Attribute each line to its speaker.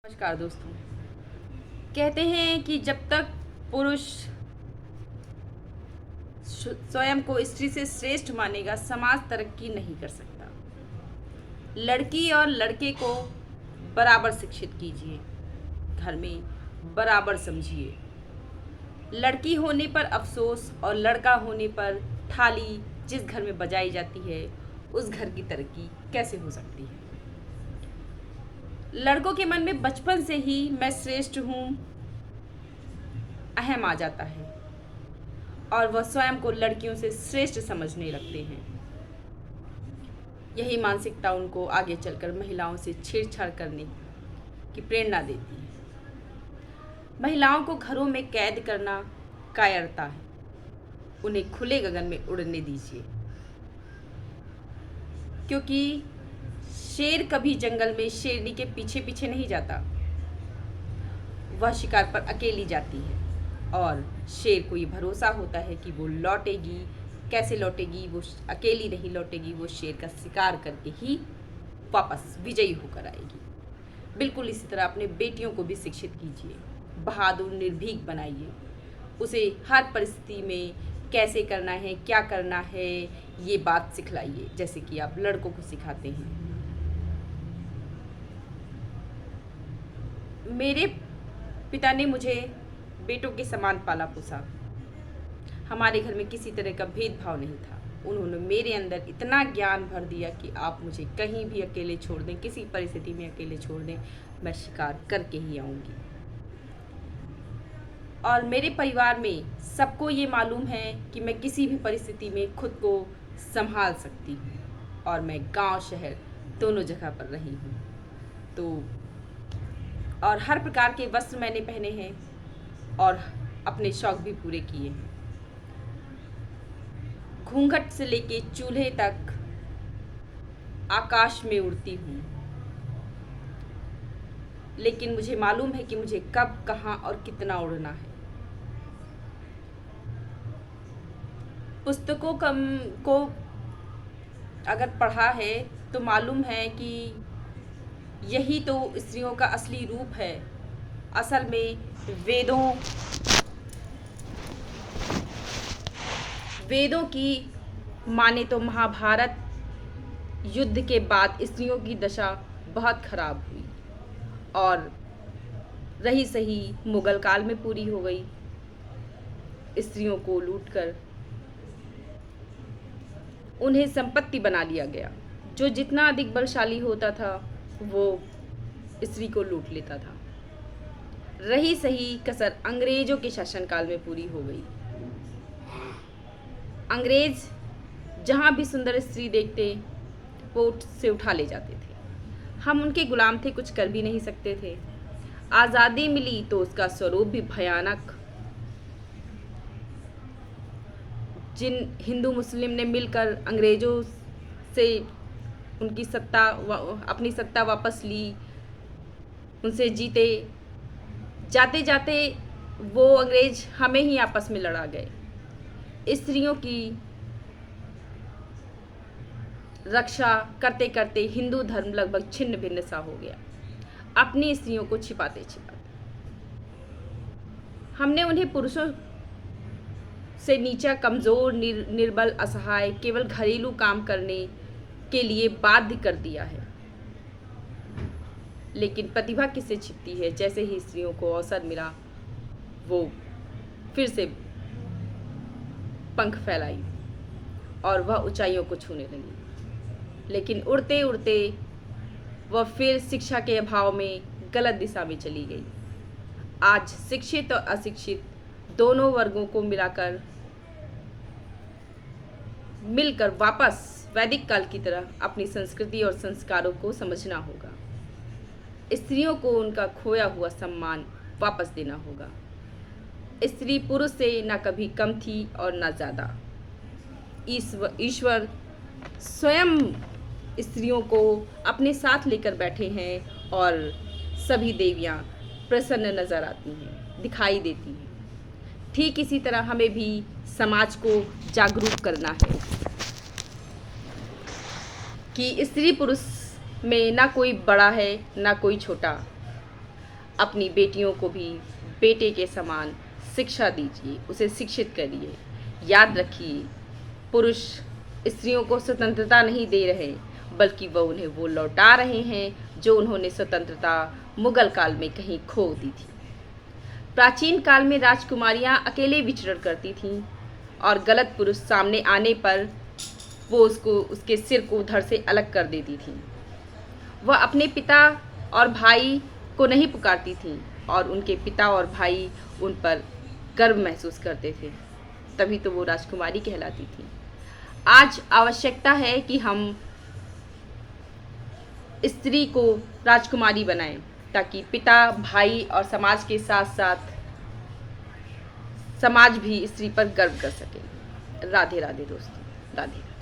Speaker 1: नमस्कार दोस्तों। कहते हैं कि जब तक पुरुष स्वयं को स्त्री से श्रेष्ठ मानेगा, समाज तरक्की नहीं कर सकता। लड़की और लड़के को बराबर शिक्षित कीजिए, घर में बराबर समझिए। लड़की होने पर अफसोस और लड़का होने पर थाली जिस घर में बजाई जाती है, उस घर की तरक्की कैसे हो सकती है। लड़कों के मन में बचपन से ही मैं श्रेष्ठ हूँ अहम आ जाता है और वह स्वयं को लड़कियों से श्रेष्ठ समझने लगते हैं। यही मानसिकता उनको आगे चलकर महिलाओं से छेड़छाड़ करने की प्रेरणा देती है। महिलाओं को घरों में कैद करना कायरता है। उन्हें खुले गगन में उड़ने दीजिए, क्योंकि शेर कभी जंगल में शेरनी के पीछे पीछे नहीं जाता। वह शिकार पर अकेली जाती है और शेर को ये भरोसा होता है कि वो लौटेगी। कैसे लौटेगी? वो अकेली नहीं लौटेगी, वो शेर का शिकार करके ही वापस विजयी होकर आएगी। बिल्कुल इसी तरह अपने बेटियों को भी शिक्षित कीजिए, बहादुर निर्भीक बनाइए। उसे हर परिस्थिति में कैसे करना है, क्या करना है, ये बात सिखलाइए, जैसे कि आप लड़कों को सिखाते हैं। मेरे पिता ने मुझे बेटों के समान पाला पोसा। हमारे घर में किसी तरह का भेदभाव नहीं था। उन्होंने मेरे अंदर इतना ज्ञान भर दिया कि आप मुझे कहीं भी अकेले छोड़ दें, किसी परिस्थिति में अकेले छोड़ दें, मैं शिकार करके ही आऊँगी। और मेरे परिवार में सबको ये मालूम है कि मैं किसी भी परिस्थिति में खुद को संभाल सकती हूँ और मैं गांव शहर दोनों जगह पर रही हूँ। तो और हर प्रकार के वस्त्र मैंने पहने हैं और अपने शौक भी पूरे किए हैं। घूंघट से लेके चूल्हे तक आकाश में उड़ती हूँ, लेकिन मुझे मालूम है कि मुझे कब, कहाँ और कितना उड़ना है। पुस्तकों को अगर पढ़ा है तो मालूम है कि यही तो स्त्रियों का असली रूप है। असल में वेदों की माने तो महाभारत युद्ध के बाद स्त्रियों की दशा बहुत खराब हुई और रही सही मुगल काल में पूरी हो गई। स्त्रियों को लूटकर उन्हें संपत्ति बना लिया गया। जो जितना अधिक बलशाली होता था वो स्त्री को लूट लेता था। रही सही कसर अंग्रेजों के शासनकाल में पूरी हो गई। अंग्रेज जहाँ भी सुंदर स्त्री देखते वो से उठा ले जाते थे। हम उनके गुलाम थे, कुछ कर भी नहीं सकते थे। आज़ादी मिली तो उसका स्वरूप भी भयानक। जिन हिंदू मुस्लिम ने मिलकर अंग्रेजों से उनकी अपनी सत्ता वापस ली, उनसे जीते, जाते जाते वो अंग्रेज हमें ही आपस में लड़ा गए। स्त्रियों की रक्षा करते करते हिंदू धर्म लगभग छिन्न भिन्न सा हो गया, अपनी स्त्रियों को छिपाते छिपाते। हमने उन्हें पुरुषों से नीचा, कमज़ोर, निर्बल, असहाय, केवल घरेलू काम करने के लिए बाध्य कर दिया है। लेकिन प्रतिभा किससे छिपती है? जैसे ही स्त्रियों को अवसर मिला वो फिर से पंख फैलाई और वह ऊंचाइयों को छूने लगी। लेकिन उड़ते उड़ते वह फिर शिक्षा के अभाव में गलत दिशा में चली गई। आज शिक्षित और अशिक्षित दोनों वर्गों को मिलकर वापस वैदिक काल की तरह अपनी संस्कृति और संस्कारों को समझना होगा। स्त्रियों को उनका खोया हुआ सम्मान वापस देना होगा। स्त्री पुरुष से ना कभी कम थी और ना ज़्यादा। ईश्वर स्वयं स्त्रियों को अपने साथ लेकर बैठे हैं और सभी देवियाँ प्रसन्न नजर आती हैं, दिखाई देती हैं। ठीक इसी तरह हमें भी समाज को जागरूक करना है कि स्त्री पुरुष में ना कोई बड़ा है ना कोई छोटा। अपनी बेटियों को भी बेटे के समान शिक्षा दीजिए, उसे शिक्षित करिए। याद रखिए, पुरुष स्त्रियों को स्वतंत्रता नहीं दे रहे, बल्कि वह उन्हें वो लौटा रहे हैं जो उन्होंने स्वतंत्रता मुगल काल में कहीं खो दी थी। प्राचीन काल में राजकुमारियां अकेले विचरण करती थीं और गलत पुरुष सामने आने पर वो उसके सिर को धड़ से अलग कर देती थीं। वह अपने पिता और भाई को नहीं पुकारती थीं और उनके पिता और भाई उन पर गर्व महसूस करते थे, तभी तो वो राजकुमारी कहलाती थी। आज आवश्यकता है कि हम स्त्री को राजकुमारी बनाएं, ताकि पिता, भाई और समाज के साथ साथ समाज भी स्त्री पर गर्व कर सके। राधे राधे दोस्तों, राधे।